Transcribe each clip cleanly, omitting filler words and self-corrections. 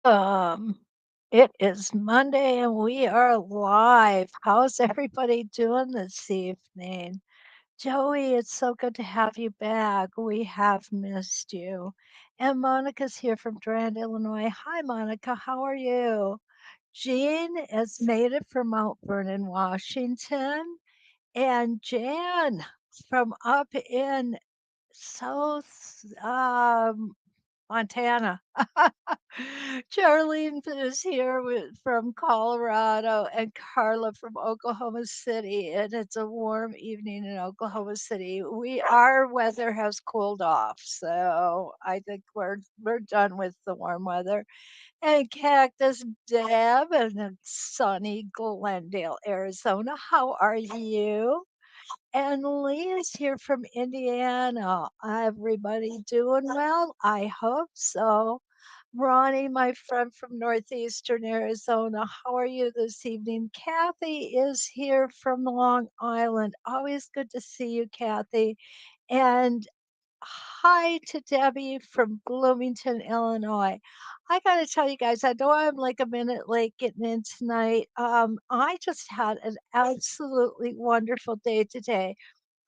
Um, it is Monday and we are live. How's everybody doing this evening? Joey, it's so good to have you back. We have missed you. And Monica's here from Durand, Illinois. Hi, Monica. How are you? Jean has made it from Mount Vernon, Washington. And Jan from up in South Montana. Charlene is here from Colorado and Carla from Oklahoma City, and it's a warm evening in Oklahoma City. Our weather has cooled off, so I think we're done with the warm weather. And Cactus Deb in sunny Glendale, Arizona. How are you? And Leah's here from Indiana. Everybody doing well? I hope so. Ronnie, my friend from northeastern Arizona, how are you this evening? Kathy is here from Long Island. Always good to see you, Kathy. And hi to Debbie from Bloomington, Illinois. I got to tell you guys, I know I'm like a minute late getting in tonight. I just had an absolutely wonderful day today.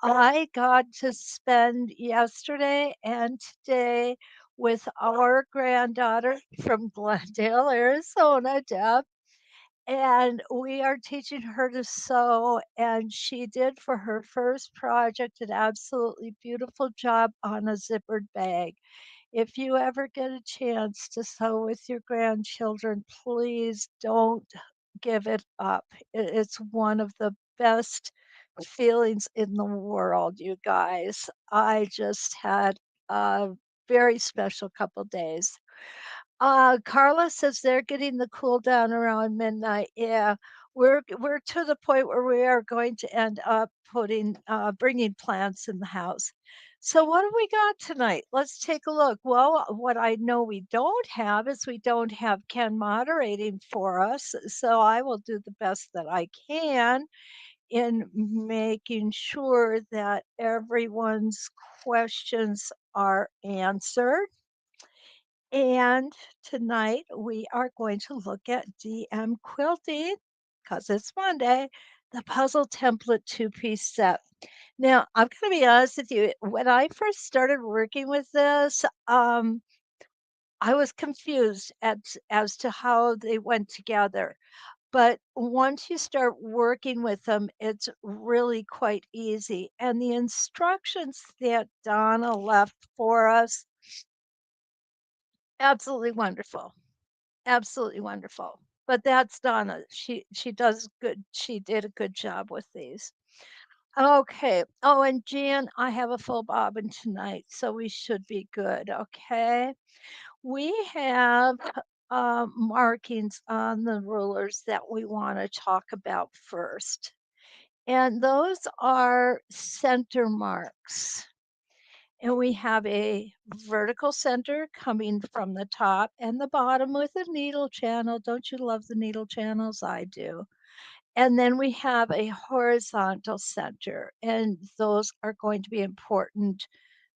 I got to spend yesterday and today with our granddaughter from Glendale, Arizona, Deb, and we are teaching her to sew. And she did for her first project an absolutely beautiful job on a zippered bag. If you ever get a chance to sew with your grandchildren, please don't give it up. It's one of the best feelings in the world, you guys. I just had a very special couple days. Carla says they're getting the cool down around midnight. Yeah, we're to the point where we are going to end up bringing plants in the house. So what do we got tonight? Let's take a look. Well, what I know we don't have is we don't have Ken moderating for us. So I will do the best that I can in making sure that everyone's questions are answered. And tonight we are going to look at DM quilting because it's Monday, the puzzle template two-piece set. Now, I'm going to be honest with you. When I first started working with this, I was confused as to how they went together. But once you start working with them, it's really quite easy. And the instructions that Donna left for us, absolutely wonderful. Absolutely wonderful. But that's Donna. She does good. She did a good job with these. Okay. Oh, and Jan, I have a full bobbin tonight, so we should be good. Okay. We have markings on the rulers that we want to talk about first. And those are center marks. And we have a vertical center coming from the top and the bottom with a needle channel. Don't you love the needle channels? I do. And then we have a horizontal center, and those are going to be important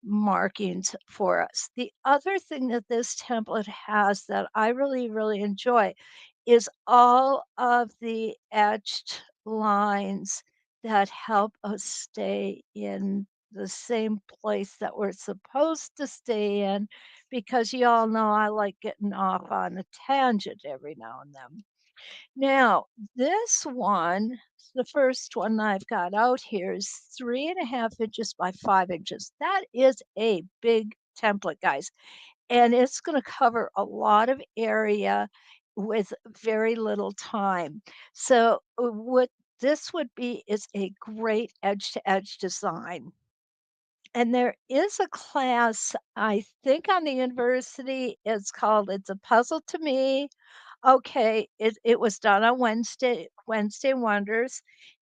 markings for us. The other thing that this template has that I really, really enjoy is all of the etched lines that help us stay in the same place that we're supposed to stay in because you all know I like getting off on a tangent every now and then. Now, this one, the first one I've got out here is 3.5 inches by 5 inches. That is a big template, guys. And it's going to cover a lot of area with very little time. So, what this would be is a great edge to edge design. And there is a class, I think on the university, It's a Puzzle to Me. Okay, it was done on Wednesday Wonders,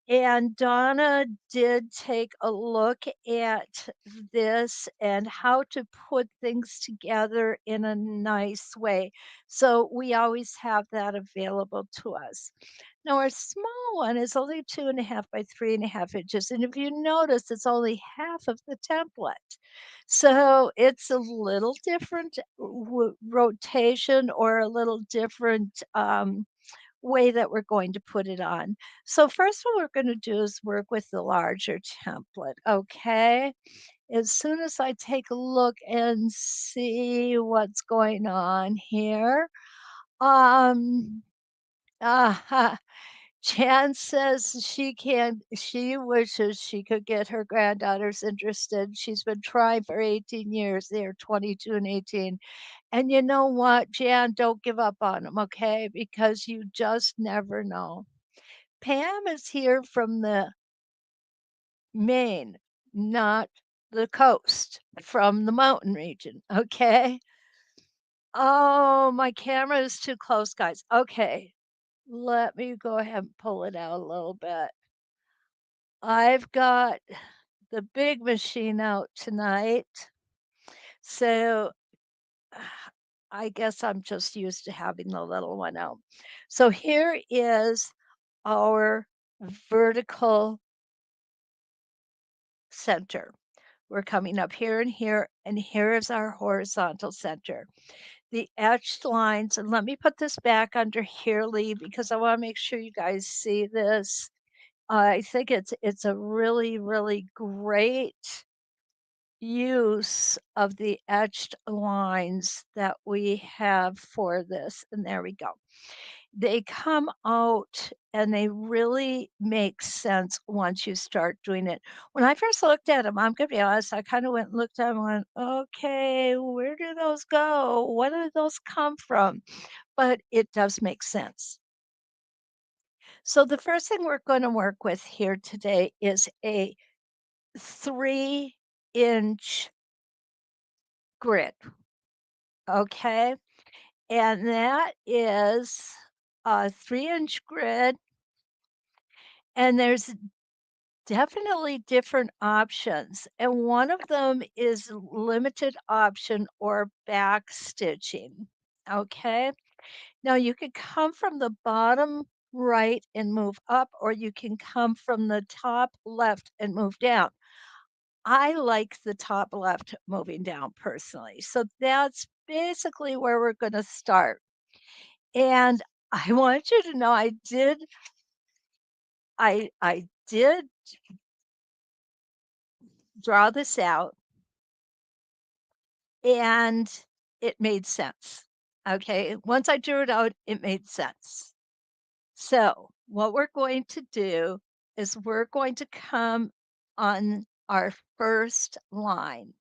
And Donna did take a look at this and how to put things together in a nice way. So we always have that available to us. Now, our small one is only 2.5 by 3.5 inches. And if you notice, it's only half of the template. So it's a little different rotation or a little different way that we're going to put it on. So first what we're going to do is work with the larger template, okay? As soon as I take a look and see what's going on here, um, uh, Jan says she wishes she could get her granddaughters interested. She's been trying for 18 years. They're 22 and 18. And you know what, Jan, don't give up on them, okay? Because you just never know. Pam is here from the Maine, not the coast, from the mountain region, okay? Oh, my camera is too close, guys. Okay, let me go ahead and pull it out a little bit. I've got the big machine out tonight, so I guess I'm just used to having the little one out. So here is our vertical center. We're coming up here and here is our horizontal center. The etched lines, and let me put this back under here, Lee, because I want to make sure you guys see this. I think it's a really, really great use of the etched lines that we have for this. And there we go. They come out and they really make sense once you start doing it. When I first looked at them, I'm gonna be honest, I kind of went and looked at them and went, okay, where do those go? What do those come from? But it does make sense. So the first thing we're going to work with here today is a 3-inch grid. Okay. And that is a 3-inch grid. And there's definitely different options, and one of them is limited option or back stitching, okay? Now you can come from the bottom right and move up, or you can come from the top left and move down. I like the top left moving down personally, so that's basically where we're gonna start. And I want you to know I did draw this out and it made sense. Okay. Once I drew it out, it made sense. So, what we're going to do is we're going to come on our first line.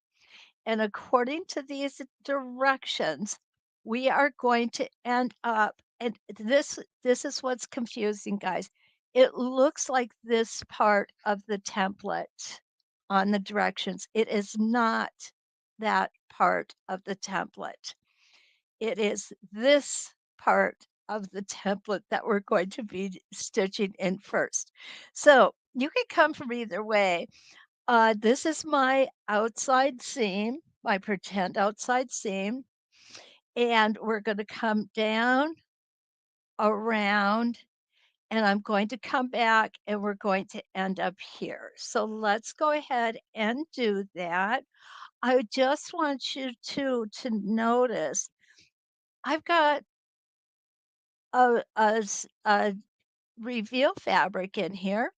And according to these directions, we are going to end up, and this is what's confusing, guys. It looks like this part of the template on the directions. It is not that part of the template. It is this part of the template that we're going to be stitching in first. So you can come from either way. This is my outside seam, my pretend outside seam, and we're going to come down around and I'm going to come back and we're going to end up here. So let's go ahead and do that. I just want you to notice I've got a reveal fabric in here,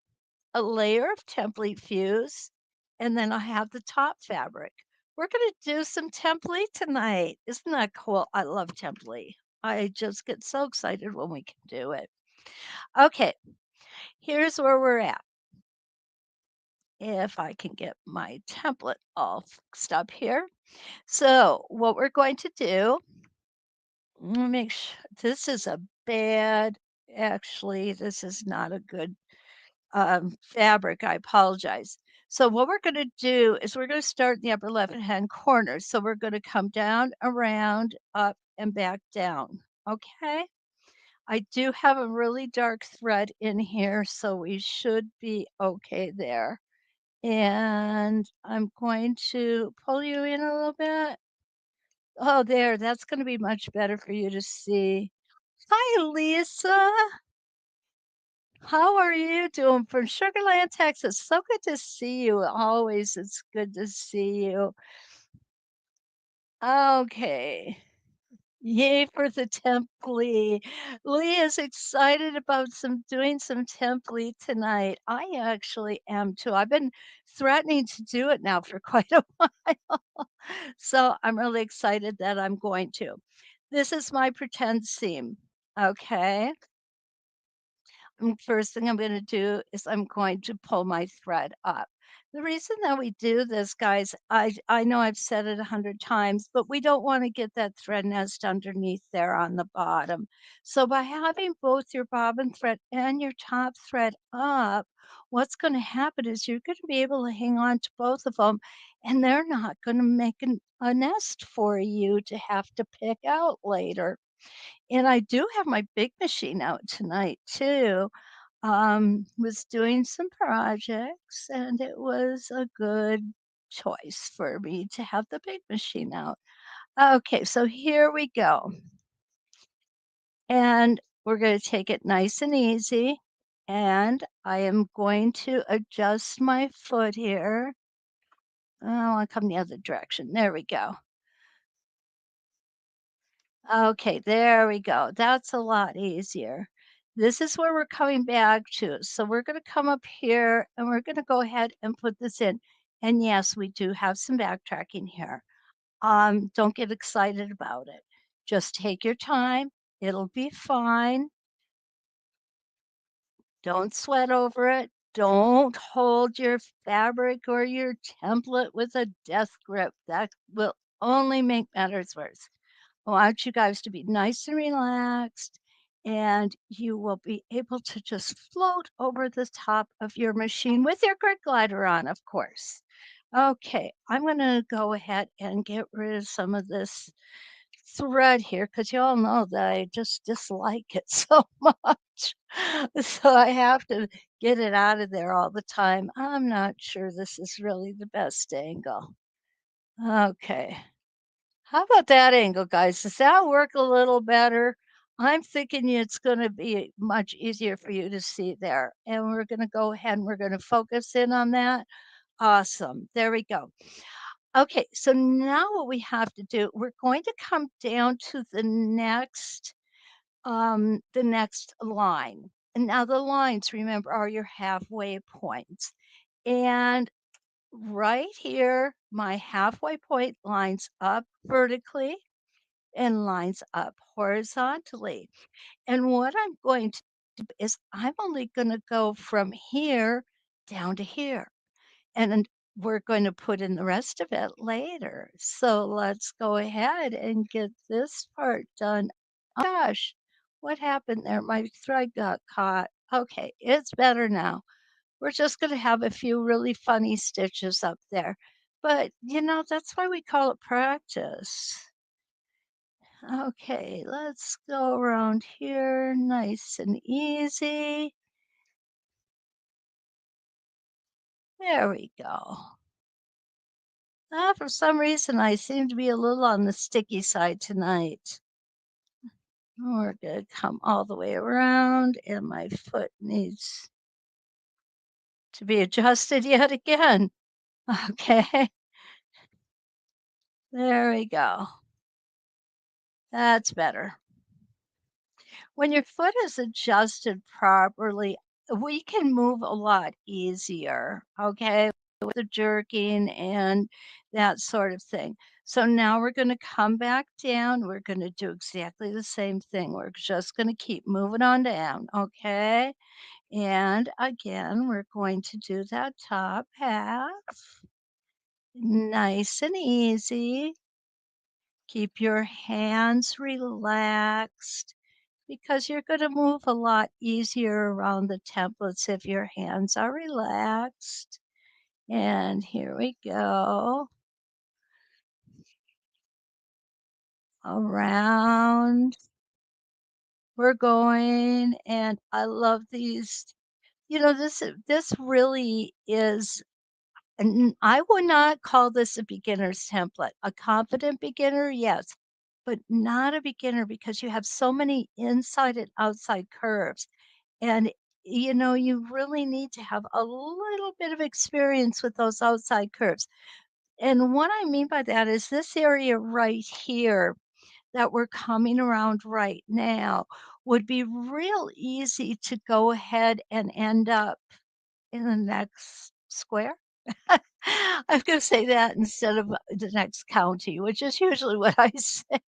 a layer of template fuse, and then I have the top fabric. We're going to do some template tonight. Isn't that cool? I love template. I just get so excited when we can do it. Okay, here's where we're at. If I can get my template all fixed up here. So what we're going to do, let me make sure this is a bad, actually, this is not a good fabric. I apologize. So what we're going to do is we're going to start in the upper left hand corner. So we're going to come down, around, up, and back down. Okay. I do have a really dark thread in here, so we should be okay there. And I'm going to pull you in a little bit. Oh, there, that's gonna be much better for you to see. Hi, Lisa. How are you doing from Sugar Land, Texas? So good to see you. Always, it's good to see you. Okay. Yay for the Temple. Lee is excited about some doing some Temple tonight. I actually am too. I've been threatening to do it now for quite a while. So I'm really excited that I'm going to. This is my pretend seam. Okay. First thing I'm going to do is I'm going to pull my thread up. The reason that we do this, guys, I know I've said it 100 times, but we don't want to get that thread nest underneath there on the bottom. So by having both your bobbin thread and your top thread up, what's going to happen is you're going to be able to hang on to both of them, and they're not going to make a nest for you to have to pick out later. And I do have my big machine out tonight too. Was doing some projects and it was a good choice for me to have the big machine out. Okay, so here we go. And we're going to take it nice and easy. And I am going to adjust my foot here. I want to come the other direction. There we go. Okay, there we go. That's a lot easier. This is where we're coming back to. So we're going to come up here and we're going to go ahead and put this in. And yes, we do have some backtracking here. Don't get excited about it. Just take your time. It'll be fine. Don't sweat over it. Don't hold your fabric or your template with a death grip. That will only make matters worse. I want you guys to be nice and relaxed, and you will be able to just float over the top of your machine with your grid glider on, of course. Okay, I'm going to go ahead and get rid of some of this thread here because you all know that I just dislike it so much. So I have to get it out of there all the time. I'm not sure this is really the best angle. Okay. How about that angle, guys? Does that work a little better? I'm thinking it's going to be much easier for you to see there. And we're going to go ahead and we're going to focus in on that. Awesome. There we go. Okay, so now what we have to do, we're going to come down to the next line. And now the lines, remember, are your halfway points. And right here, my halfway point lines up vertically and lines up horizontally. And what I'm going to do is I'm only going to go from here down to here. And then we're going to put in the rest of it later. So let's go ahead and get this part done. Oh gosh, what happened there? My thread got caught. Okay, it's better now. We're just going to have a few really funny stitches up there. But, that's why we call it practice. Okay, let's go around here nice and easy. There we go. For some reason, I seem to be a little on the sticky side tonight. We're going to come all the way around, and my foot needs to be adjusted yet again. Okay, there we go. That's better. When your foot is adjusted properly, we can move a lot easier, okay, with the jerking and that sort of thing. So now we're going to come back down. We're going to do exactly the same thing. We're just going to keep moving on down, okay? And again, we're going to do that top half nice and easy. Keep your hands relaxed because you're going to move a lot easier around the templates if your hands are relaxed. And here we go. Around we're going, and I love these. This really is, and I would not call this a beginner's template. A confident beginner, yes, but not a beginner because you have so many inside and outside curves. And, you really need to have a little bit of experience with those outside curves. And what I mean by that is this area right here that we're coming around right now would be real easy to go ahead and end up in the next square. I'm gonna say that instead of the next county, which is usually what I say.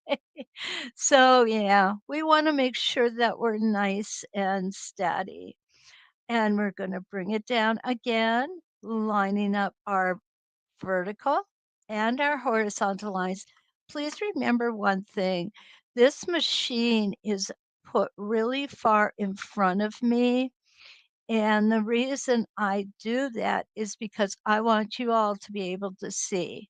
So, yeah, we wanna make sure that we're nice and steady, and we're gonna bring it down again, lining up our vertical and our horizontal lines. Please remember one thing, this machine is put really far in front of me, and the reason I do that is because I want you all to be able to see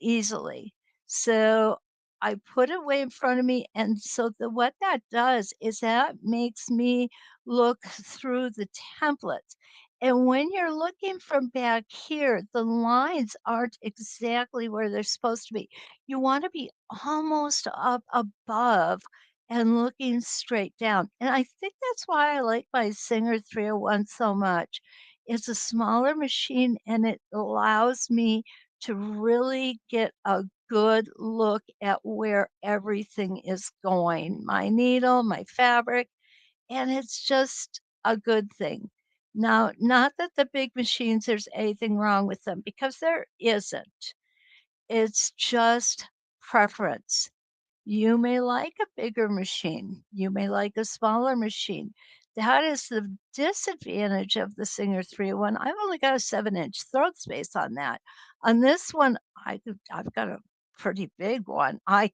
easily. So I put it way in front of me, and so what that does is that makes me look through the templates. And when you're looking from back here, the lines aren't exactly where they're supposed to be. You want to be almost up above and looking straight down. And I think that's why I like my Singer 301 so much. It's a smaller machine and it allows me to really get a good look at where everything is going, my needle, my fabric, and it's just a good thing. Now, not that the big machines, there's anything wrong with them because there isn't. It's just preference. You may like a bigger machine. You may like a smaller machine. That is the disadvantage of the Singer 301. I've only got a 7-inch throat space on that. On this one, I've got a pretty big one. I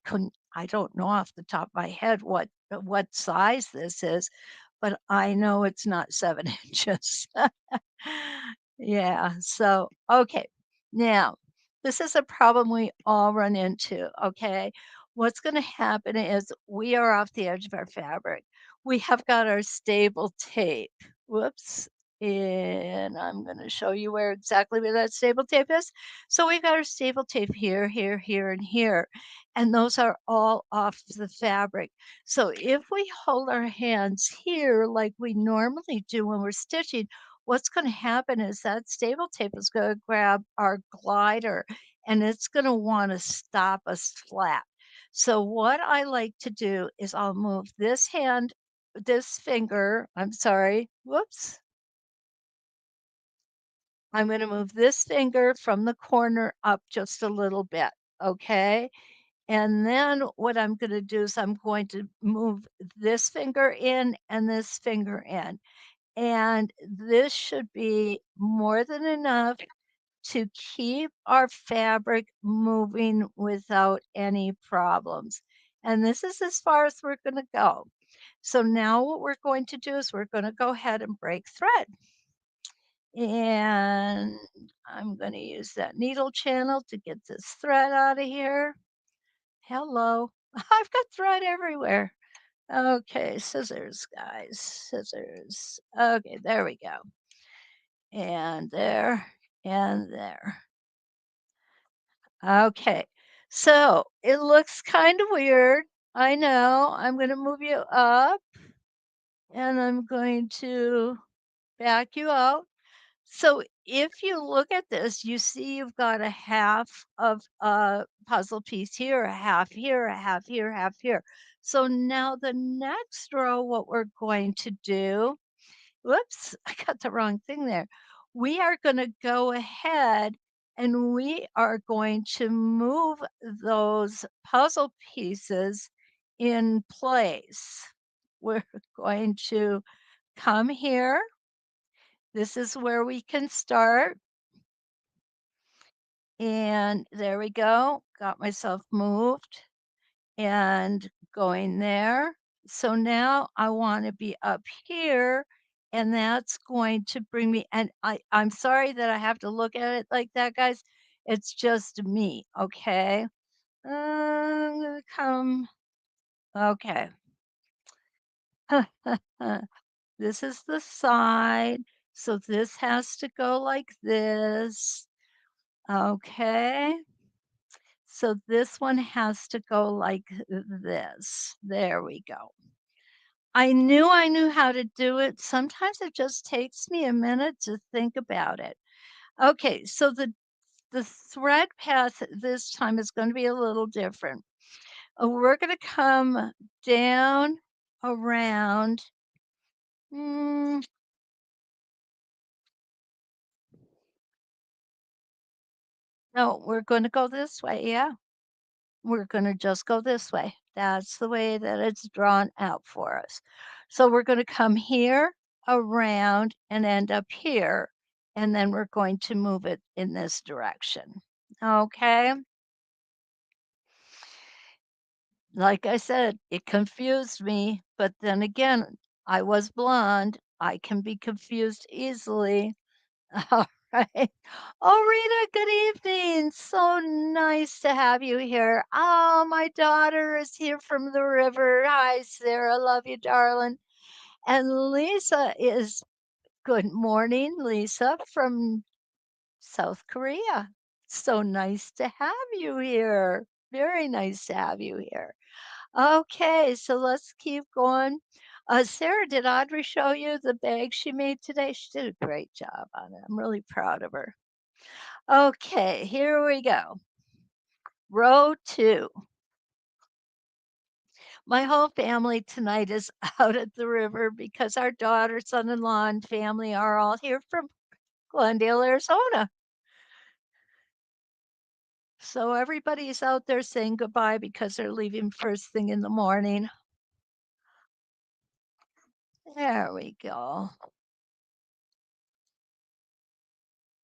don't know off the top of my head what size this is, but I know it's not 7 inches. Yeah, so, okay. Now, this is a problem we all run into, okay? What's gonna happen is we are off the edge of our fabric. We have got our stable tape. Whoops. And I'm gonna show you exactly where that stable tape is. So we've got our stable tape here, here, here, and here. And those are all off the fabric. So if we hold our hands here like we normally do when we're stitching, what's going to happen is that stable tape is going to grab our glider and it's going to want to stop us flat. So what I like to do is I'll move this finger, I'm sorry, whoops. I'm going to move this finger from the corner up just a little bit. Okay. And then what I'm going to do is I'm going to move this finger in and this finger in. And this should be more than enough to keep our fabric moving without any problems. And this is as far as we're going to go. So now what we're going to do is we're going to go ahead and break thread. And I'm going to use that needle channel to get this thread out of here. Hello. I've got thread everywhere. Okay, scissors, guys, scissors. Okay, there we go. And there, and there. Okay, so it looks kind of weird. I know. I'm going to move you up and I'm going to back you out. So if you look at this, you see you've got a half of a puzzle piece here, a half here, a half here, half here. So now the next row, what we're going to do, whoops, I got the wrong thing there. We are going to go ahead and we are going to move those puzzle pieces in place. We're going to come here. This is where we can start. And there we go. Got myself moved and going there. So now I want to be up here and that's going to bring me, and I'm sorry that I have to look at it like that, guys. It's just me, okay? I'm gonna come, okay. This is the side, so this has to go like this, okay? So this one has to go like this. There we go. I knew how to do it. Sometimes it just takes me a minute to think about it. Okay, so the thread path this time is going to be a little different. We're going to come down around. mm, no, we're going to go this way. Yeah, we're going to just go this way. That's the way that it's drawn out for us. So we're going to come here around and end up here. And then we're going to move it in this direction. Okay. Like I said, it confused me. But then again, I was blonde. I can be confused easily. All right. Oh, Rita, good evening. So nice to have you here. Oh, my daughter is here from the river. Hi, Sarah. Love you, darling. And Lisa is, good morning, Lisa from South Korea. So nice to have you here. Very nice to have you here. Okay, so let's keep going. Sarah, did Audrey show you the bag she made today? She did a great job on it. I'm really proud of her. Okay, here we go. Row two. My whole family tonight is out at the river because our daughter, son in law, and family are all here from Glendale, Arizona. So everybody's out there saying goodbye because they're leaving first thing in the morning. There we go.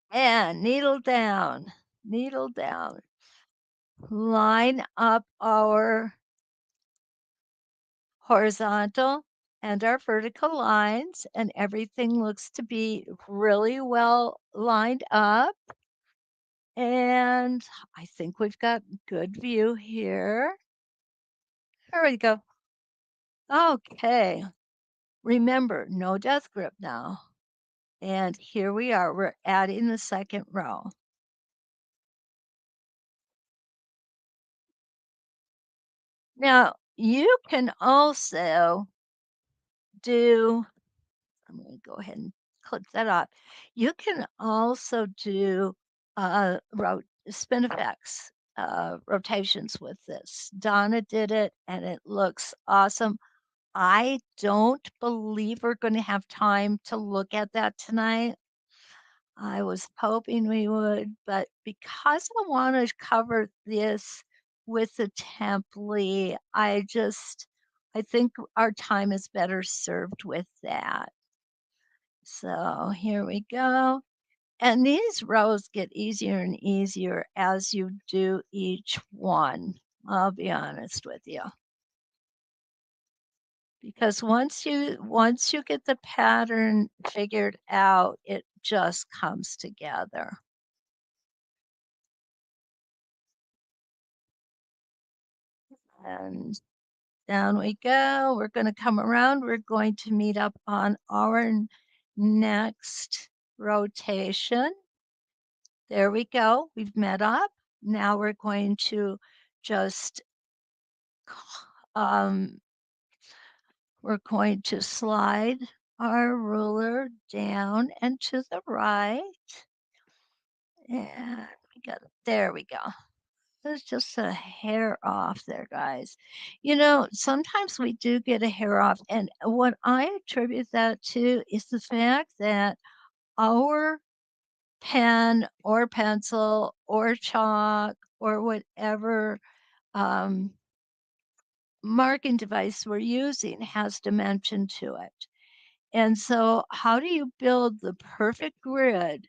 And needle down, needle down. Line up our horizontal and our vertical lines, and everything looks to be really well lined up. And I think we've got good view here. There we go. Okay. Remember, no death grip now. And here we are. We're adding the second row. Now, you can also do, I'm going to go ahead and click that off. You can also do spin effects, rotations with this. Donna did it and it looks awesome. I don't believe we're going to have time to look at that tonight. I was hoping we would, but because I want to cover this with the template, I think our time is better served with that. So here we go. And these rows get easier and easier as you do each one. I'll be honest with you. Because once you get the pattern figured out, it just comes together. And down we go. We're going to come around. We're going to meet up on our next rotation. There we go. We've met up. Now we're going to just um, we're going to slide our ruler down and to the right. And we got there we go. There's just a hair off there, guys. You know, sometimes we do get a hair off. And what I attribute that to is the fact that our pen or pencil or chalk or whatever um, marking device we're using has dimension to it. And so, how do you build the perfect grid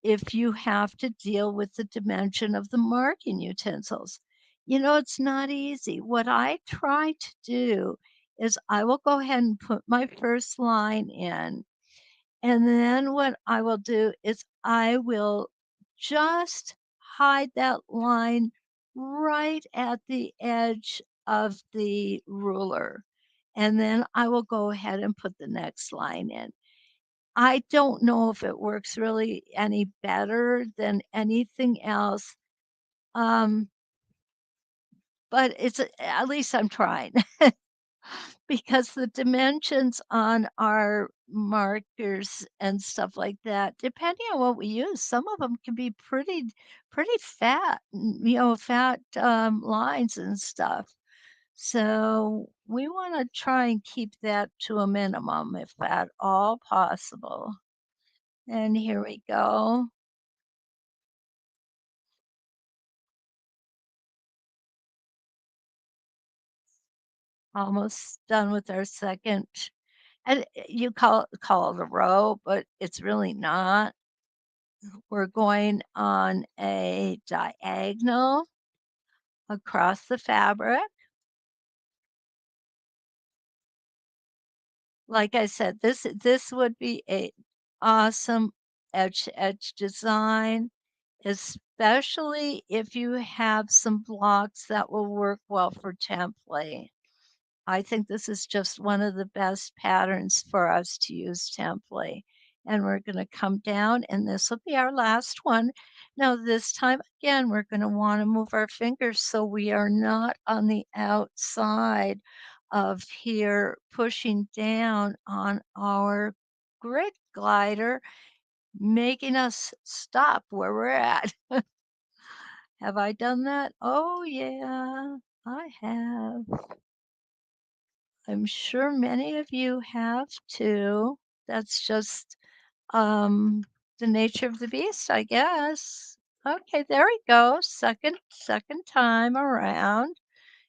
if you have to deal with the dimension of the marking utensils? You know, it's not easy. What I try to do is I will go ahead and put my first line in. And then what I will do is I will just hide that line right at the edge of the ruler. and then I will go ahead and put the next line in. I don't know if it works really any better than anything else, um, but at least I'm trying. Because the dimensions on our markers and stuff like that, depending on what we use, some of them can be pretty fat, fat, lines and stuff. So, we wanna try and keep that to a minimum if at all possible. And here we go. Almost done with our second, and you call it a row, but it's really not. We're going on a diagonal across the fabric. Like I said, this would be a awesome edge to edge design, especially if you have some blocks that will work well for template. I think this is just one of the best patterns for us to use template. And we're going to come down, and this will be our last one. Now, this time again, we're going to want to move our fingers so we are not on the outside of here pushing down on our grid glider, making us stop where we're at. Have I done that? Oh, yeah, I have. I'm sure many of you have too. That's just, the nature of the beast, I guess. Okay, there we go. Second time around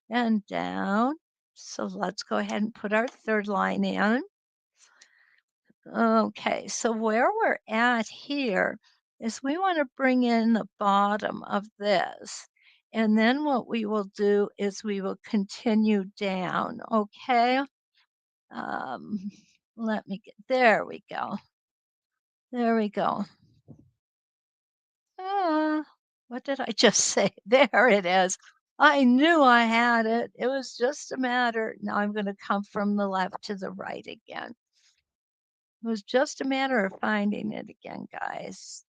and down. So let's go ahead and put our third line in. Okay, so where we're at here is we want to bring in the bottom of this. And then what we will do is we will continue down, okay? Um, let me get there we go. There we go. Ah, what did I just say? There it is. I knew I had it. It was just a matter. Now I'm going to come from the left to the right again. It was just a matter of finding it again, guys.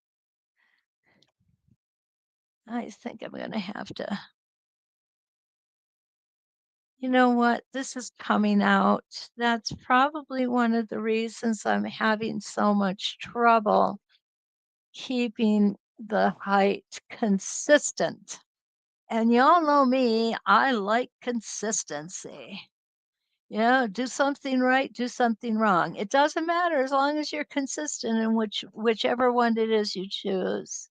I think I'm going to have to. You know what? This is coming out. That's probably one of the reasons I'm having so much trouble keeping the height consistent. And y'all know me, I like consistency. Do something right, do something wrong. It doesn't matter as long as you're consistent in whichever one it is you choose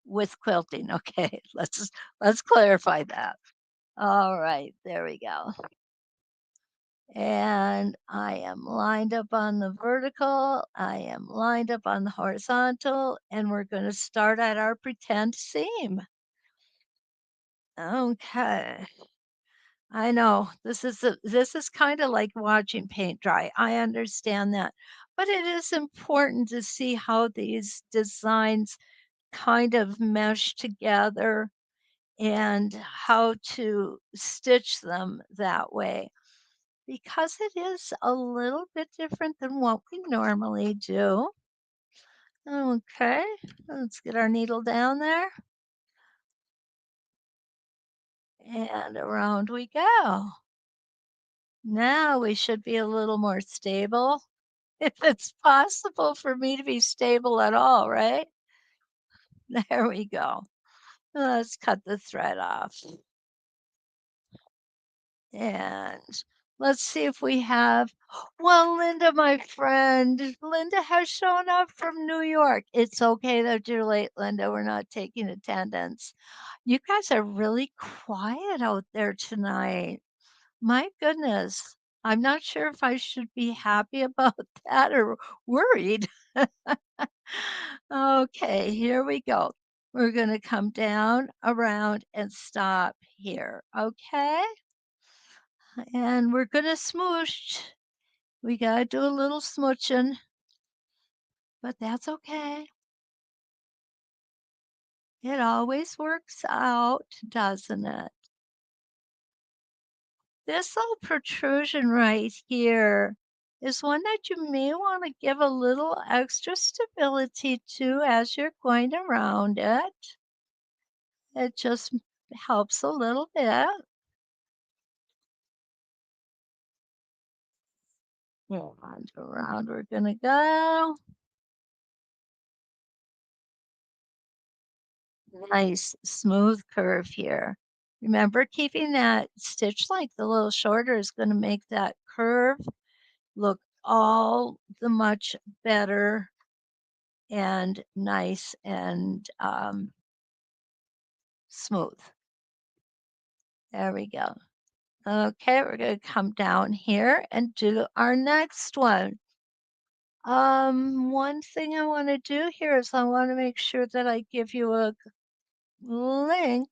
with quilting. Okay, let's clarify that. All right, there we go. And I am lined up on the vertical, I am lined up on the horizontal, and we're going to start at our pretend seam. Okay. I know this is kind of like watching paint dry. I understand that. But it is important to see how these designs kind of mesh together and how to stitch them that way because it is a little bit different than what we normally do. Okay, let's get our needle down there and around we go. Now we should be a little more stable. If it's possible for me to be stable at all, right? There we go. Let's cut the thread off. And let's see if we have. Well, Linda, my friend, Linda has shown up from New York. It's okay that you're late, Linda. We're not taking attendance. You guys are really quiet out there tonight. My goodness. I'm not sure if I should be happy about that or worried. Okay, here we go. We're going to come down, around, and stop here. Okay? And we're going to smoosh. We got to do a little smooching, but that's okay. It always works out, doesn't it? This little protrusion right here is one that you may want to give a little extra stability to as you're going around it. It just helps a little bit. And around we're gonna go. Nice smooth curve here. Remember, keeping that stitch length a little shorter is going to make that curve look all the much better and nice and smooth. There we go. Okay, we're going to come down here and do our next one. One thing I want to do here is I want to make sure that I give you a link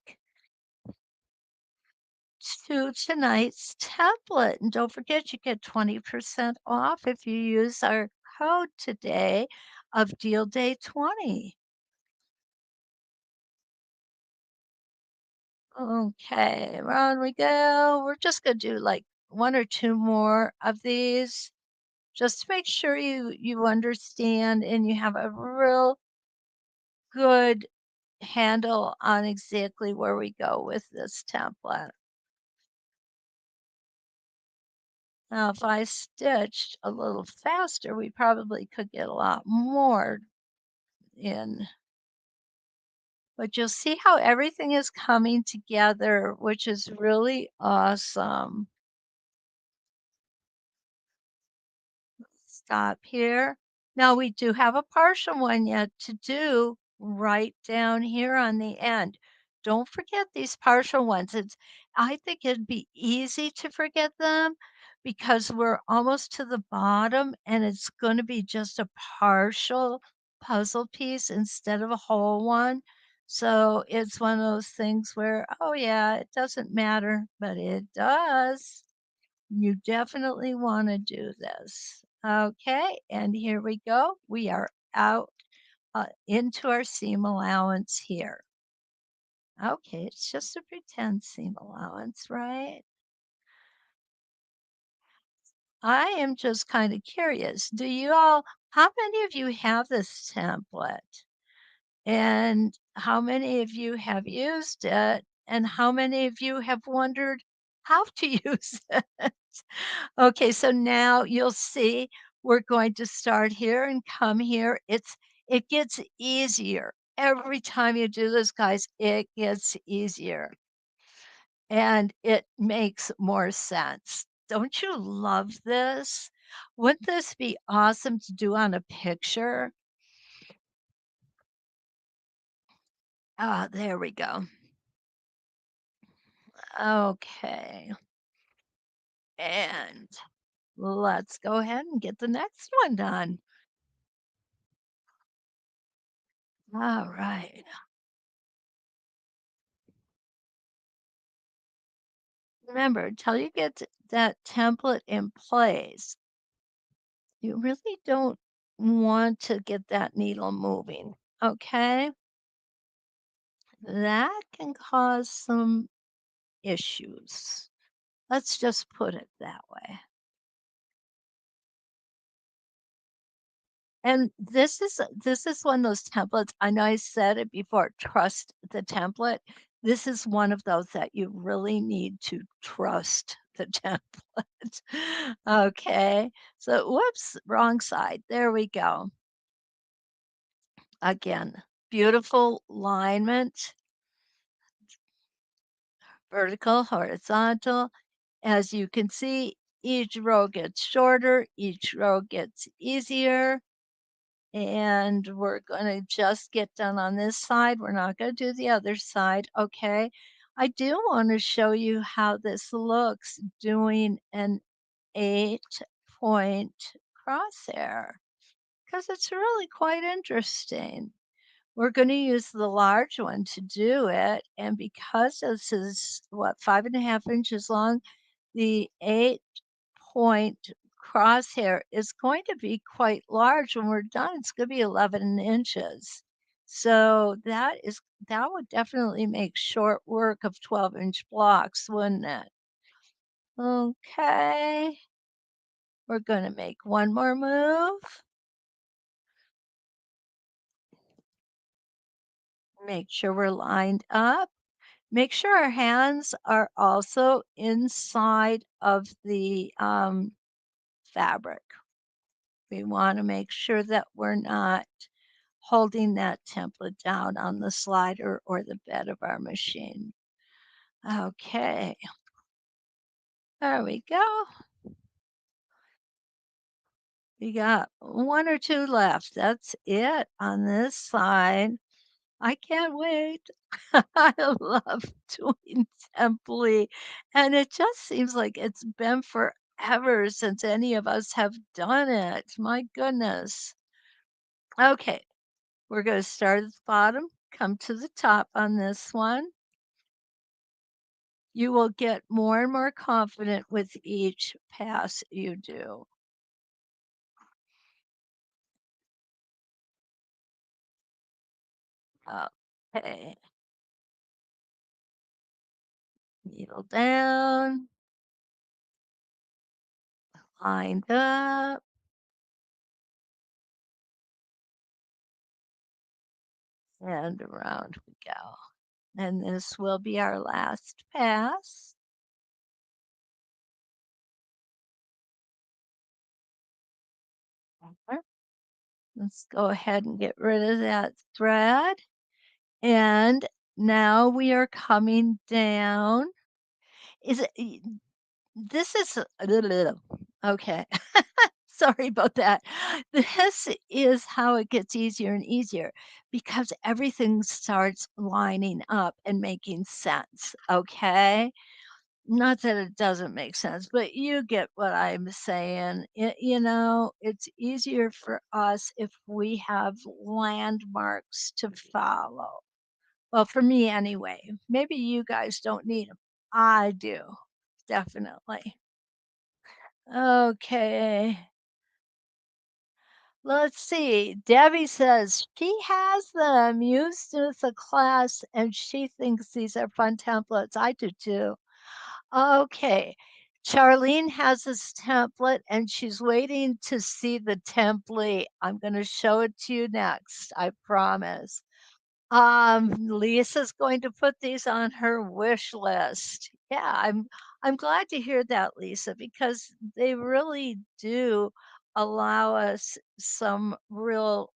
to tonight's template. And don't forget, you get 20% off if you use our code today of Deal Day 20. Okay, around we go. We're just going to do like one or two more of these just to make sure you understand and you have a real good handle on exactly where we go with this template. Now, if I stitched a little faster, we probably could get a lot more in. But you'll see how everything is coming together, which is really awesome. Stop here. Now we do have a partial one yet to do right down here on the end. Don't forget these partial ones. I think it'd be easy to forget them because we're almost to the bottom and it's going to be just a partial puzzle piece instead of a whole one. So it's one of those things where, oh yeah, it doesn't matter, but it does. You definitely want to do this. Okay, and here we go. We are out into our seam allowance here. Okay, it's just a pretend seam allowance, right? I am just kind of curious. How many of you have this template? And how many of you have used it? And how many of you have wondered how to use it? Okay, so now you'll see we're going to start here and come here. It gets easier. Every time you do this, guys, it gets easier and it makes more sense. Don't you love this? Wouldn't this be awesome to do on a picture? Ah, there we go. Okay. And let's go ahead and get the next one done. All right. Remember, until you get that template in place, you really don't want to get that needle moving. Okay? That can cause some issues. Let's just put it that way. And this is one of those templates. I know I said it before, trust the template. This is one of those that you really need to trust the template. Okay. So whoops, wrong side. There we go. Again, beautiful alignment, vertical, horizontal. As you can see, each row gets shorter, each row gets easier. And we're going to just get done on this side. We're not going to do the other side. Okay. I do want to show you how this looks doing an 8-point crosshair because it's really quite interesting. We're going to use the large one to do it. And because this is what, 5.5 inches long, the 8-point crosshair is going to be quite large when we're done. It's going to be 11 inches. So that would definitely make short work of 12-inch blocks, wouldn't it? Okay. We're gonna make one more move. Make sure we're lined up. Make sure our hands are also inside of the fabric. We want to make sure that we're not holding that template down on the slider or the bed of our machine. Okay, there we go. We got one or two left. That's it on this side. I can't wait. I love doing Templey, and it just seems like it's been forever since any of us have done it. My goodness. Okay, we're going to start at the bottom, come to the top on this one. You will get more and more confident with each pass you do. Okay, needle down, lined up, and around we go. And this will be our last pass. Okay. Let's go ahead and get rid of that thread. And now we are coming down. Is it this is okay. Sorry about that. This is how it gets easier and easier because everything starts lining up and making sense. Okay. Not that it doesn't make sense, but you get what I'm saying. It's easier for us if we have landmarks to follow. Well, for me anyway. Maybe you guys don't need them. I do, definitely. Okay. Let's see. Debbie says she has them used with a class and she thinks these are fun templates. I do too. Okay. Charlene has this template and she's waiting to see the template. I'm going to show it to you next. I promise. Lisa's going to put these on her wish list. Yeah, I'm glad to hear that, Lisa, because they really do allow us some real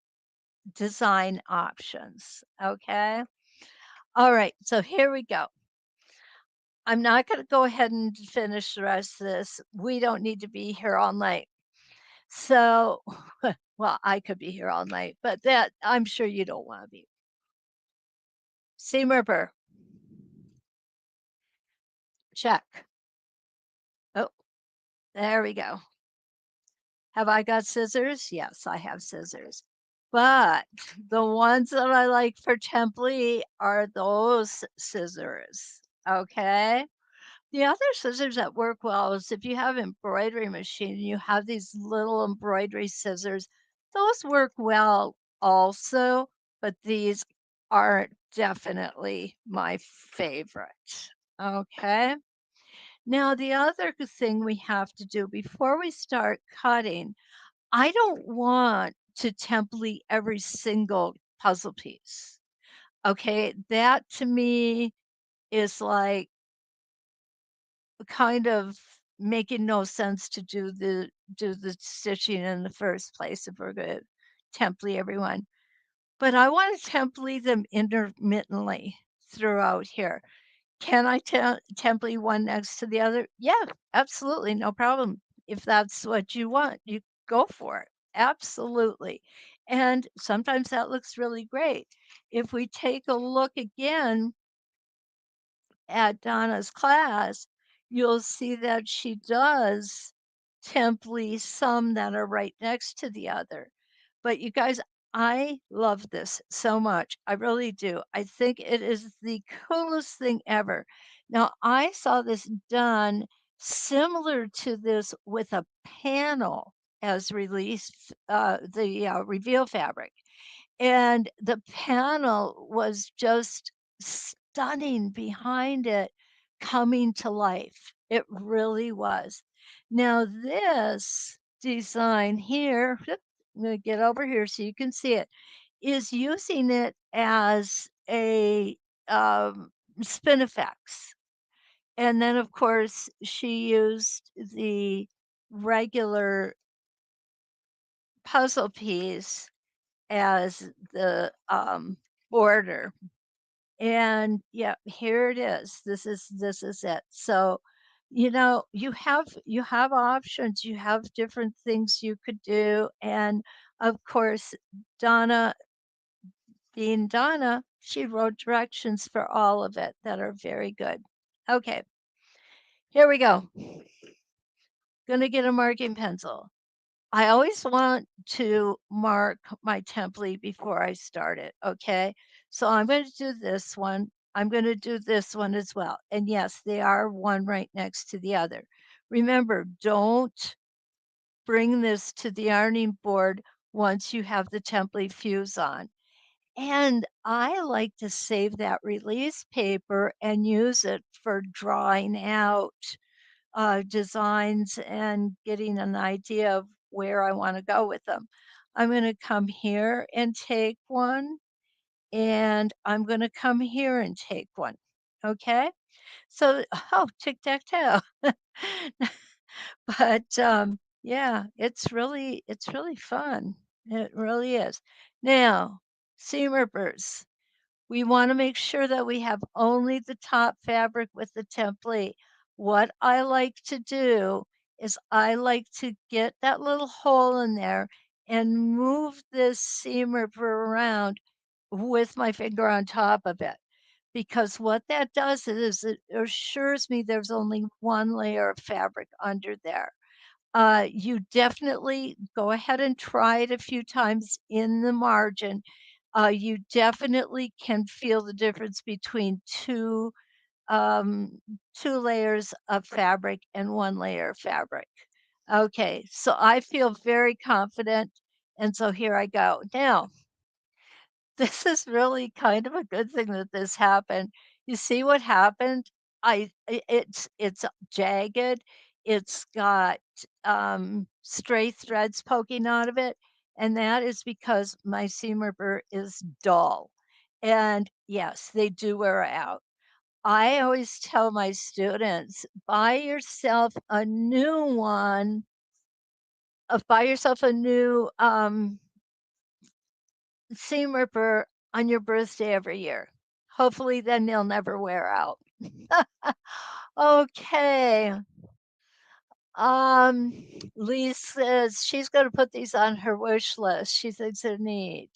design options. Okay. All right. So here we go. I'm not going to go ahead and finish the rest of this. We don't need to be here all night. So, well, I could be here all night, but that I'm sure you don't want to be. Seymour Burr, check. Oh, there we go. Have I got scissors? Yes, I have scissors. But the ones that I like for Templey are those scissors. Okay. The other scissors that work well is if you have embroidery machine, you have these little embroidery scissors. Those work well also, but these are definitely my favorite. Okay. Now, the other thing we have to do before we start cutting, I don't want to template every single puzzle piece. Okay. That to me is like kind of making no sense to do the stitching in the first place if we're going to template everyone. But I want to template them intermittently throughout here. Can I template one next to the other? Yeah, absolutely, no problem. If that's what you want, you go for it. Absolutely. And sometimes that looks really great. If we take a look again at Donna's class, you'll see that she does template some that are right next to the other. But you guys, I love this so much. I really do. I think it is the coolest thing ever. Now, I saw this done similar to this with a panel as released, the reveal fabric. And the panel was just stunning behind it coming to life. It really was. Now this design here, I'm gonna get over here so you can see it, is using it as a um, spinifex. And then, of course, she used the regular puzzle piece as the border. And yeah, here it is. This is it. So, you have options. You have different things you could do. And of course, Donna, being Donna, she wrote directions for all of it that are very good. Okay, here we go. Gonna get a marking pencil. I always want to mark my template before I start it, okay? So I'm going to do this one. I'm going to do this one as well. And yes, they are one right next to the other. Remember, don't bring this to the ironing board once you have the template fuse on. And I like to save that release paper and use it for drawing out designs and getting an idea of where I want to go with them. I'm going to come here and take one, and I'm going to come here and take one. Okay. So, oh, tic tac toe. But yeah, it's really fun. It really is. Now, seam rippers. We want to make sure that we have only the top fabric with the template. What I like to do is I like to get that little hole in there and move this seam ripper around with my finger on top of it. Because what that does is it assures me there's only one layer of fabric under there. You definitely go ahead and try it a few times in the margin. You definitely can feel the difference between um, two layers of fabric and one layer of fabric. Okay, so I feel very confident, and so here I go. Now, this is really kind of a good thing that this happened. You see what happened? It's jagged. It's got stray threads poking out of it, and that is because my seam ripper is dull. And yes, they do wear out. I always tell my students, buy yourself a new one, buy yourself a new seam ripper on your birthday every year. Hopefully, then they'll never wear out. Okay. Um, Lee says she's going to put these on her wish list. She thinks they're neat.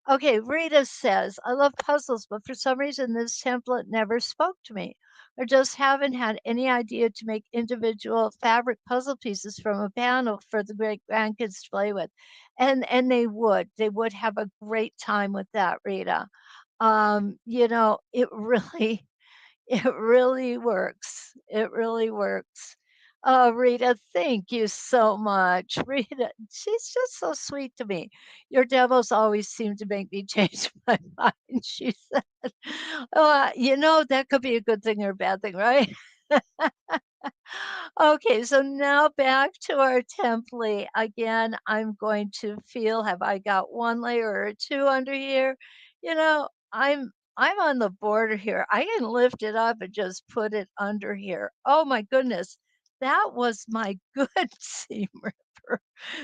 Okay, Rita says, I love puzzles, but for some reason this template never spoke to me. I just haven't had any idea to make individual fabric puzzle pieces from a panel for the great grandkids to play with. And they would have a great time with that, Rita. It really it really works. It really works. Oh, Rita, thank you so much. Rita, she's just so sweet to me. Your demos always seem to make me change my mind, she said. That could be a good thing or a bad thing, right? Okay, so now back to our template. Again, I'm going to feel, have I got one layer or two under here? I'm on the border here. I can lift it up and just put it under here. Oh my goodness. That was my good seam ripper.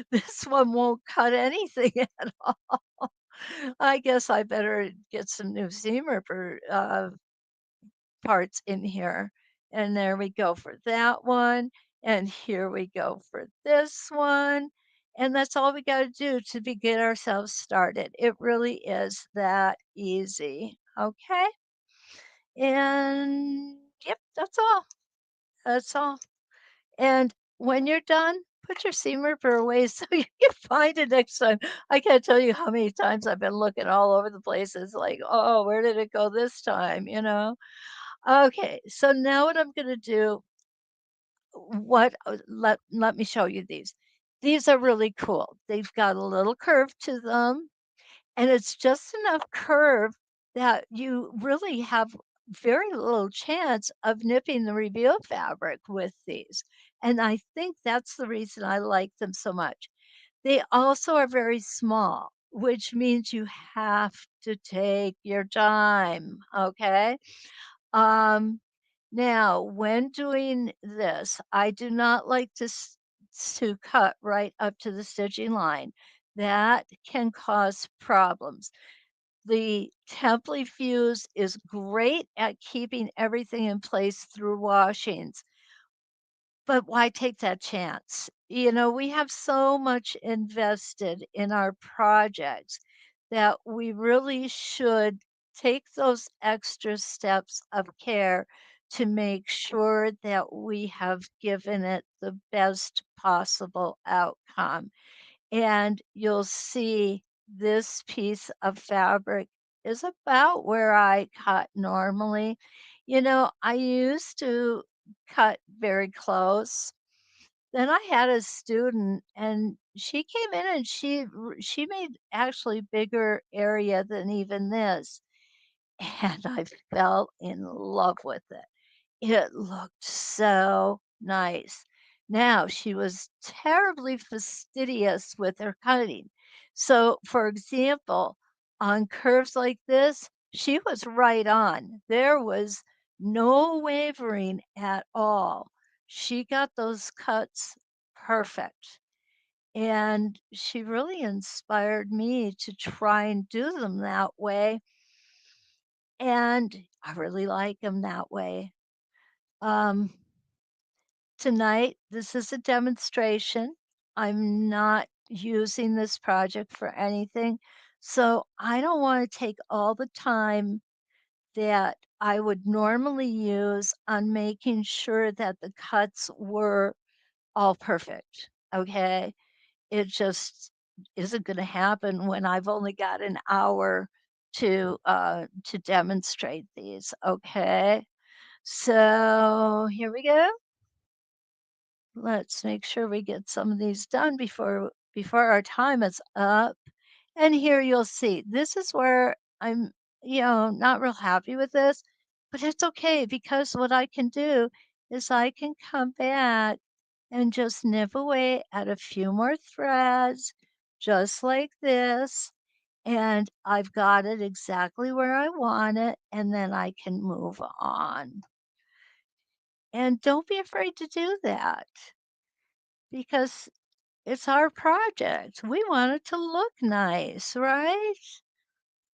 This one won't cut anything at all. I guess I better get some new seam ripper parts in here. And there we go for that one. And here we go for this one. And that's all we got to do to get ourselves started. It really is that easy. Okay. And yep, that's all. That's all. And when you're done, put your seam ripper away so you can find it next time. I can't tell you how many times I've been looking all over the places like, oh, where did it go this time? Okay, so now what I'm gonna do, let me show you these. These are really cool. They've got a little curve to them, and it's just enough curve that you really have very little chance of nipping the reveal fabric with these. And I think that's the reason I like them so much. They also are very small, which means you have to take your time, okay? Um, Now, when doing this, I do not like to cut right up to the stitching line. That can cause problems. The Template Fuse is great at keeping everything in place through washings, but why take that chance? You know, we have so much invested in our projects that we really should take those extra steps of care to make sure that we have given it the best possible outcome. And you'll see this piece of fabric is about where I cut normally. You know, I used to cut very close. Then I had a student and she came in and she made actually bigger area than even this. And I fell in love with it. It looked so nice. Now, she was terribly fastidious with her cutting. So, for example, on curves like this, she was right on. There was no wavering at all. She got those cuts perfect. And she really inspired me to try and do them that way. And I really like them that way. Um, Tonight, this is a demonstration. I'm not using this project for anything. So I don't want to take all the time that I would normally use on making sure that the cuts were all perfect. Okay. It just isn't going to happen when I've only got an hour to demonstrate these. Okay. So here we go. Let's make sure we get some of these done before our time is up. And here you'll see, this is where I'm, not real happy with this, but it's okay because what I can do is I can come back and just nip away at a few more threads, just like this. And I've got it exactly where I want it, and then I can move on. And don't be afraid to do that because it's our project. We want it to look nice, right?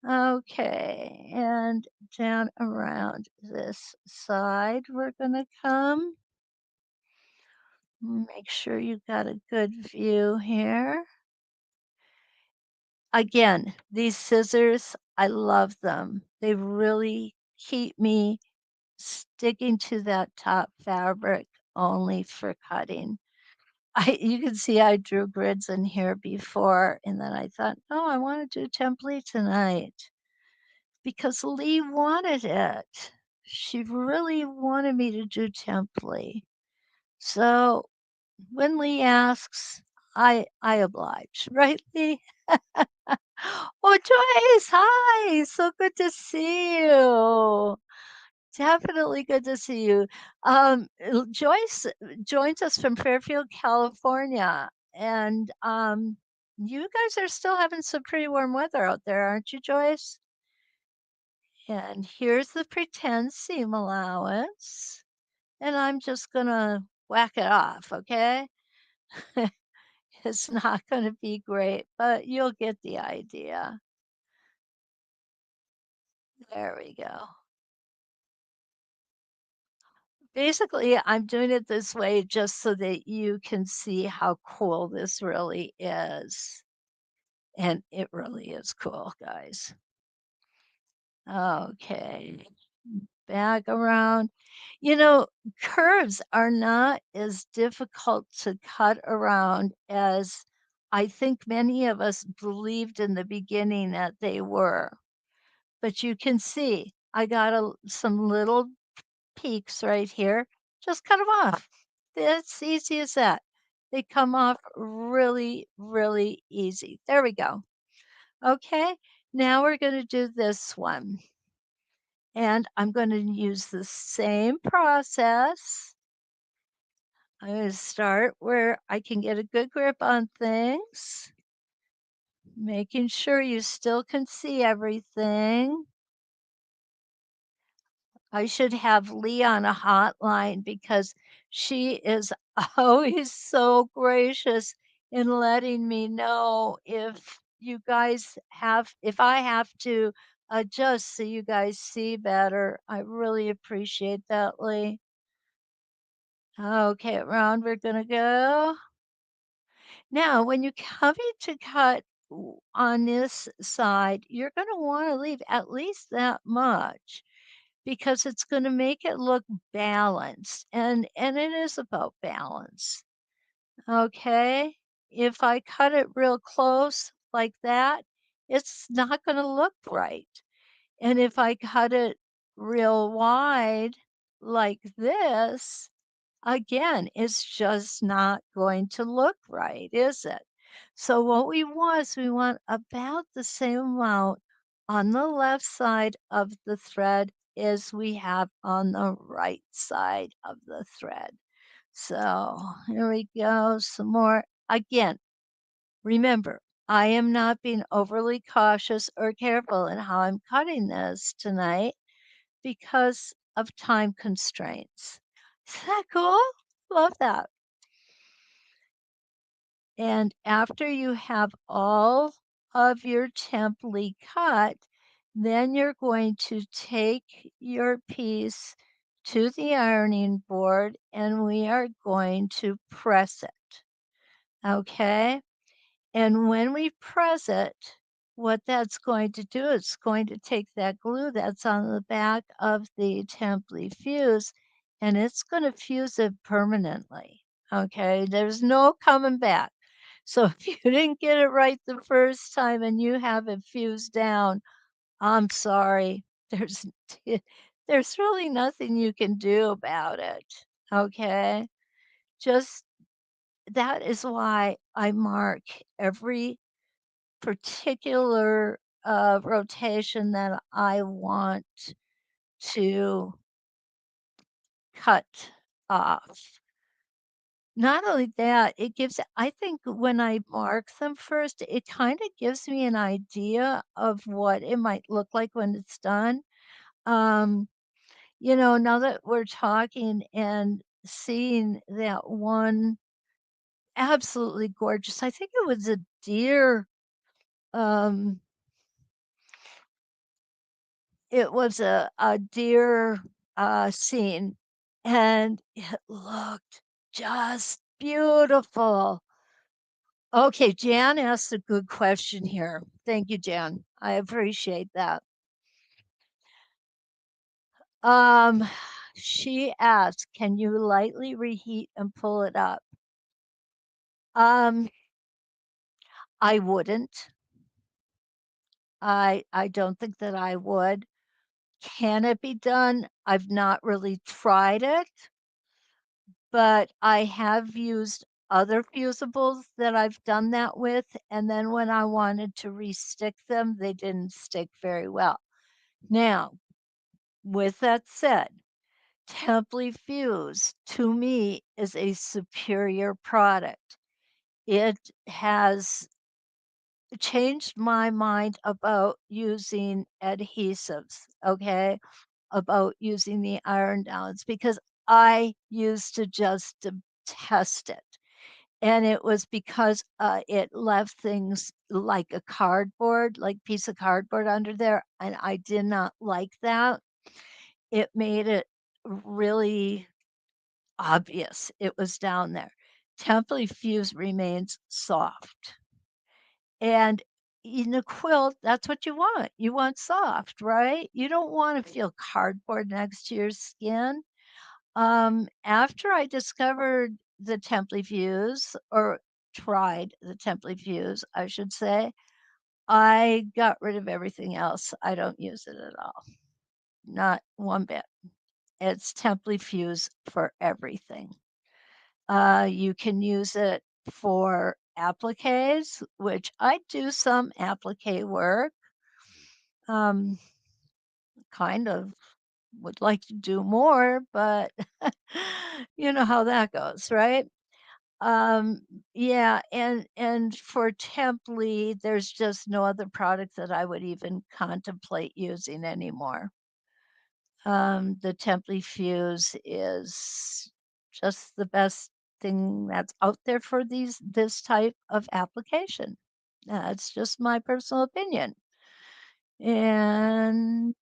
Okay, and down around this side, we're gonna come. Make sure you've got a good view here. Again, these scissors, I love them. They really keep me sticking to that top fabric only for cutting. You can see I drew grids in here before, and then I thought, "Oh, I wanna do template tonight," because Lee wanted it. She really wanted me to do template. So, when Lee asks, I oblige, right, Lee? Oh, Joyce, hi, so good to see you. Definitely good to see you. Joyce joins us from Fairfield, California, and you guys are still having some pretty warm weather out there, aren't you, Joyce? And here's the pretend seam allowance, and I'm just gonna whack it off, okay? It's not gonna be great, but you'll get the idea. There we go. Basically, I'm doing it this way just so that you can see how cool this really is. And it really is cool, guys. Okay, back around. You know, curves are not as difficult to cut around as I think many of us believed in the beginning that they were. But you can see I got some little peaks right here, just cut them off. It's easy as that. They come off really, really easy. There we go. Okay, now we're going to do this one. And I'm going to use the same process. I'm going to start where I can get a good grip on things, making sure you still can see everything. I should have Lee on a hotline because she is always so gracious in letting me know if I have to adjust so you guys see better. I really appreciate that, Lee. Okay, around we're gonna go. Now, when you come in to cut on this side, you're gonna wanna leave at least that much because it's gonna make it look balanced, and it is about balance, okay? If I cut it real close like that, it's not gonna look right, and if I cut it real wide like this, again, it's just not going to look right, is it? So what we want is we want about the same amount on the left side of the thread as we have on the right side of the thread. So here we go, some more. Again, remember, I am not being overly cautious or careful in how I'm cutting this tonight because of time constraints. Is that cool? Love that. And after you have all of your template cut, then you're going to take your piece to the ironing board and we are going to press it. Okay? And when we press it, what that's going to do, it's going to take that glue that's on the back of the template fuse and it's going to fuse it permanently. Okay, there's no coming back. So if you didn't get it right the first time and you have it fused down, I'm sorry. There's there's really nothing you can do about it. Okay, just that is why I mark every particular, rotation that I want to cut off. Not only that, it gives I think when I mark them first, it kinda gives me an idea of what it might look like when it's done. Um, now that we're talking and seeing that one absolutely gorgeous I think it was a deer, um it was a deer, scene, and it looked just beautiful. Okay, Jan asked a good question here. Thank you, Jan. I appreciate that. Um, she asked, "Can you lightly reheat and pull it up?" Um, I wouldn't. I don't think that I would. Can it be done? I've not really tried it. But I have used other fusibles that I've done that with, and then when I wanted to restick them, they didn't stick very well. Now, with that said, Templey Fuse to me is a superior product. It has changed my mind about using adhesives, okay? About using the iron downs because I used to just detest it. And it was because, it left things like a cardboard, like piece of cardboard under there, and I did not like that. It made it really obvious it was down there. Template Fuse remains soft. And in a quilt, that's what you want. You want soft, right? You don't wanna feel cardboard next to your skin. After I discovered the Template Fuse, or tried the Template Fuse, I should say, I got rid of everything else. I don't use it at all. Not one bit. It's Template Fuse for everything. You can use it for appliques, which I do some applique work. Um, kind of would like to do more, but you know how that goes, right? Um, yeah, and for Temply, there's just no other product that I would even contemplate using anymore. The Temply Fuse is just the best thing that's out there for this type of application. That's just my personal opinion. And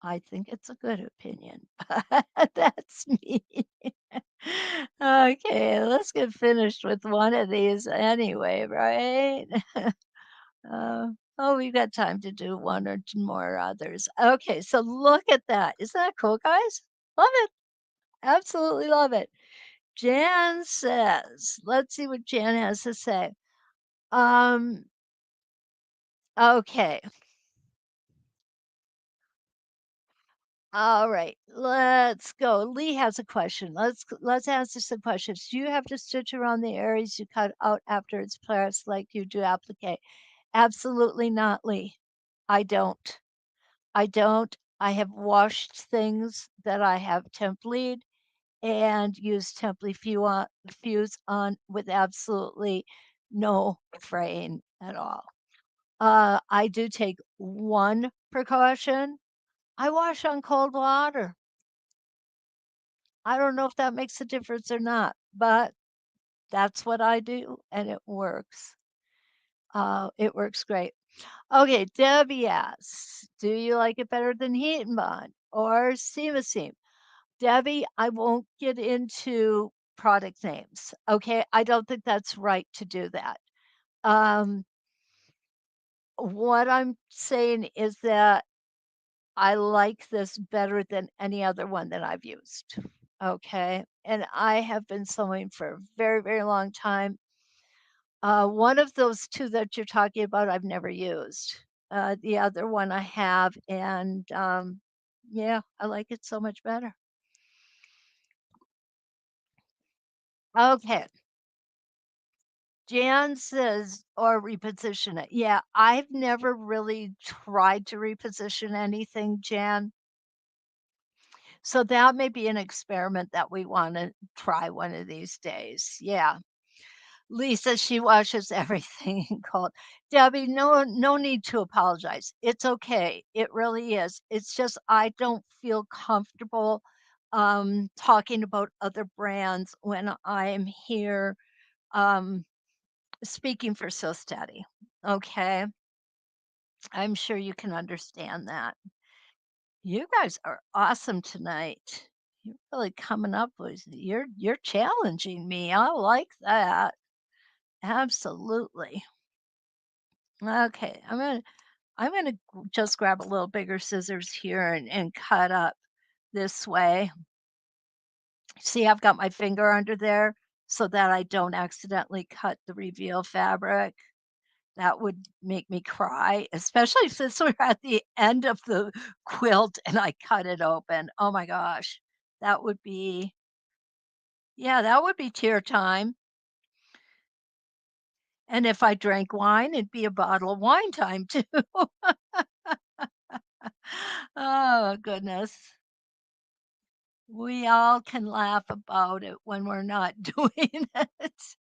I think it's a good opinion, but that's me. Okay, let's get finished with one of these anyway, right? Uh, oh, we've got time to do one or two more others. Okay, so look at that. Isn't that cool, guys? Love it. Absolutely love it. Jan says, let's see what Jan has to say. Um, okay. All right, let's go. Lee has a question. Let's answer some questions. Do you have to stitch around the areas you cut out after it's pressed like you do applique? Absolutely not, Lee. I don't. I don't. I have washed things that I have template and used fuse on with absolutely no fraying at all. I do take one precaution. I wash on cold water. I don't know if that makes a difference or not, but that's what I do, and it works. It works great. Okay, Debbie asks, do you like it better than Heat and Bond or Seam? Debbie, I won't get into product names. Okay, I don't think that's right to do that. Um, what I'm saying is that I like this better than any other one that I've used. Okay. And I have been sewing for a very, very long time. One of those two that you're talking about, I've never used. The other one I have. And yeah, I like it so much better. Okay. Jan says, or reposition it. Yeah, I've never really tried to reposition anything, Jan. So that may be an experiment that we want to try one of these days. Yeah. Lisa, she washes everything in cold. Debbie, no need to apologize. It's okay. It really is. It's just I don't feel comfortable talking about other brands when I'm here um speaking for So Steady. Okay. I'm sure you can understand that. You guys are awesome tonight. You're really coming up with you're challenging me. I like that. Absolutely. Okay, I'm gonna just grab a little bigger scissors here and cut up this way. See, I've got my finger under there so that I don't accidentally cut the reveal fabric. That would make me cry, especially since we're at the end of the quilt and I cut it open. Oh my gosh, that would be yeah, that would be tear time. And if I drank wine, it'd be a bottle of wine time too. Oh goodness. We all can laugh about it when we're not doing it.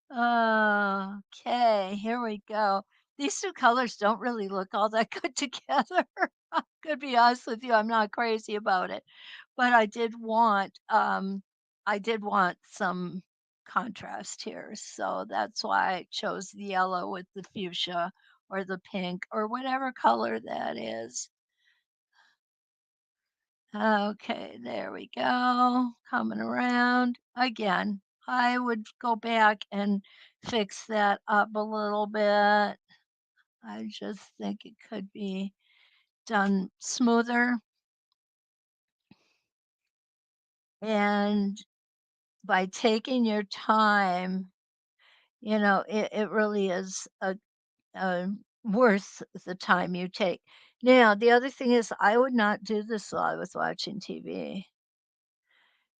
Okay, here we go. These 2 colors don't really look all that good together. I'm gonna be honest with you, I'm not crazy about it, but I did want some contrast here, so that's why I chose the yellow with the fuchsia or the pink or whatever color that is. Okay, there we go. Coming around. Again, I would go back and fix that up a little bit. I just think it could be done smoother. And by taking your time, it really is worth the time you take. Now, the other thing is, I would not do this while I was watching TV.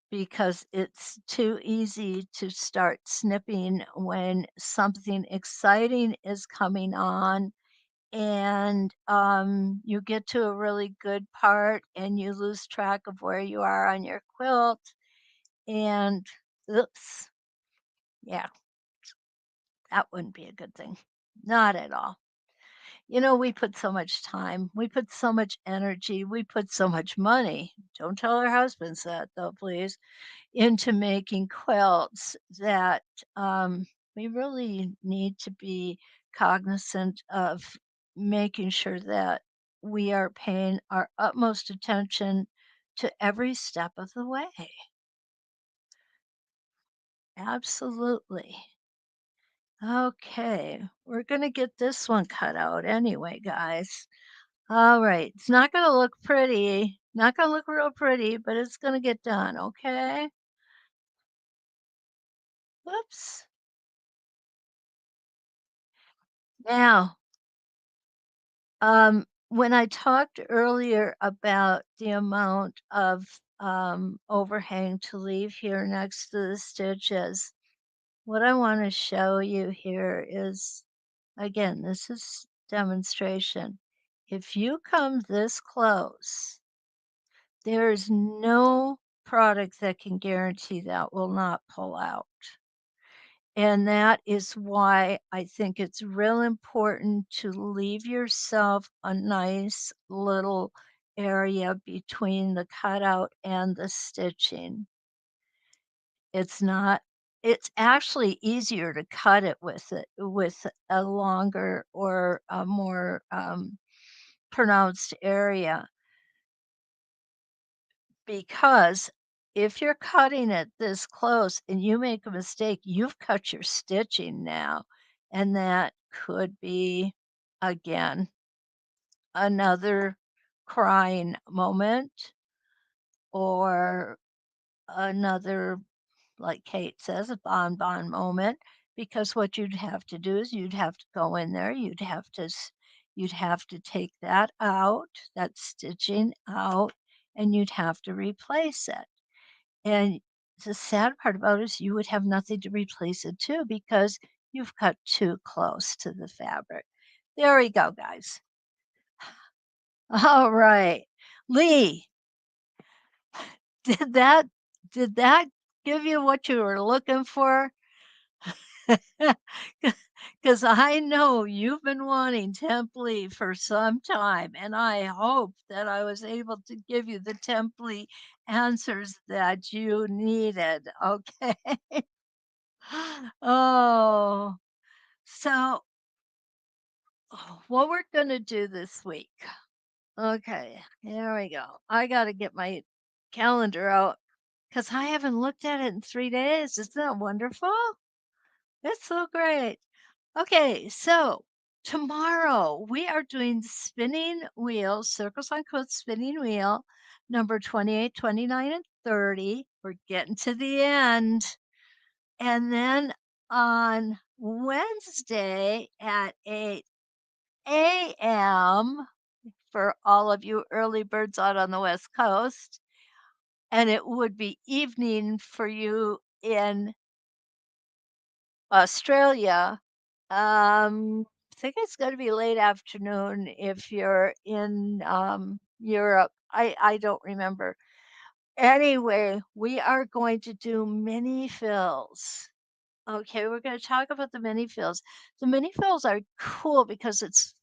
Because it's too easy to start snipping when something exciting is coming on and you get to a really good part and you lose track of where you are on your quilt and oops, yeah, that wouldn't be a good thing. Not at all. We put so much time, we put so much energy, we put so much money. Don't tell our husbands that though, please, into making quilts that we really need to be cognizant of making sure that we are paying our utmost attention to every step of the way. Absolutely. Okay, we're going to get this one cut out anyway, guys. All right. It's not going to look pretty, not going to look real pretty, but it's going to get done. Okay. Whoops. Now, when I talked earlier about the amount of overhang to leave here next to the stitches, what I want to show you here is, again, this is demonstration. If you come this close, there is no product that can guarantee that will not pull out. And that is why I think it's real important to leave yourself a nice little area between the cutout and the stitching. It's not it's actually easier to cut it with a longer or a more pronounced area because if you're cutting it this close and you make a mistake, you've cut your stitching now. And that could be, again, another crying moment or another, like Kate says, a bonbon moment. Because what you'd have to do is you'd have to go in there, you'd have to take that out, that stitching out, and you'd have to replace it. And the sad part about it is you would have nothing to replace it to because you've cut too close to the fabric. There we go, guys. All right. Lee, did that did that give you what you were looking for? Because I know you've been wanting Templey for some time, and I hope that I was able to give you the Templey answers that you needed. Okay. Oh, so what we're going to do this week. Okay, here we go. I got to get my calendar out because I haven't looked at it in 3 days. Isn't that wonderful? It's so great. Okay, so tomorrow we are doing spinning wheels, circles on quilts spinning wheel, number 28, 29, and 30. We're getting to the end. And then on Wednesday at 8 a.m., for all of you early birds out on the West Coast, and it would be evening for you in Australia. I think it's gonna be late afternoon if you're in, Europe. I don't remember. Anyway, we are going to do mini fills. Okay, we're gonna talk about the mini fills. The mini fills are cool because it's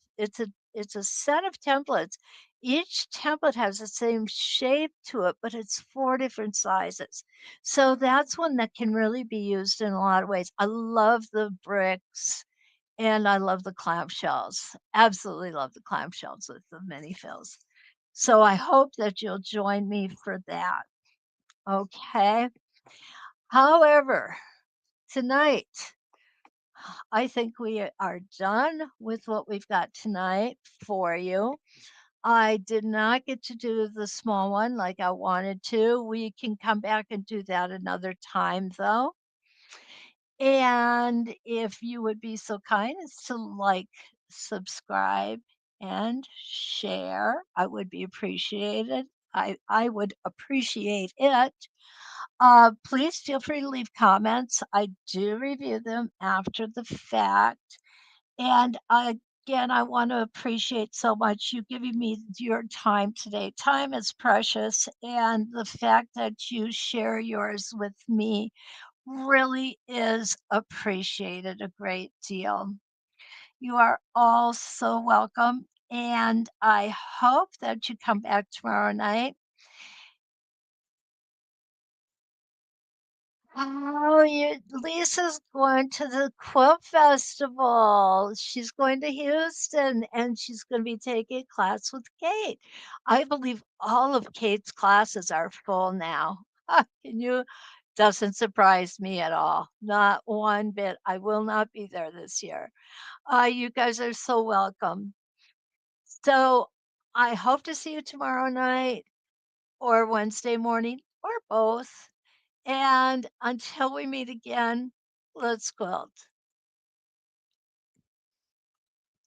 a set of templates. Each template has the same shape to it, but it's 4 different sizes. So that's one that can really be used in a lot of ways. I love the bricks and I love the clamshells. Absolutely love the clamshells with the mini fills. So I hope that you'll join me for that. Okay. However, tonight I think we are done with what we've got tonight for you. I did not get to do the small one like I wanted to. We can come back and do that another time, though. And if you would be so kind as to like, subscribe, and share, I would be appreciated. I would appreciate it. Please feel free to leave comments. I do review them after the fact. And again, I want to appreciate so much you giving me your time today. Time is precious, and the fact that you share yours with me really is appreciated a great deal. You are all so welcome, and I hope that you come back tomorrow night. Oh, Lisa's going to the Quilt Festival. She's going to Houston and she's going to be taking a class with Kate. I believe all of Kate's classes are full now. Can you? Doesn't surprise me at all. Not one bit. I will not be there this year. You guys are so welcome. So I hope to see you tomorrow night or Wednesday morning or both. And until we meet again, let's quilt.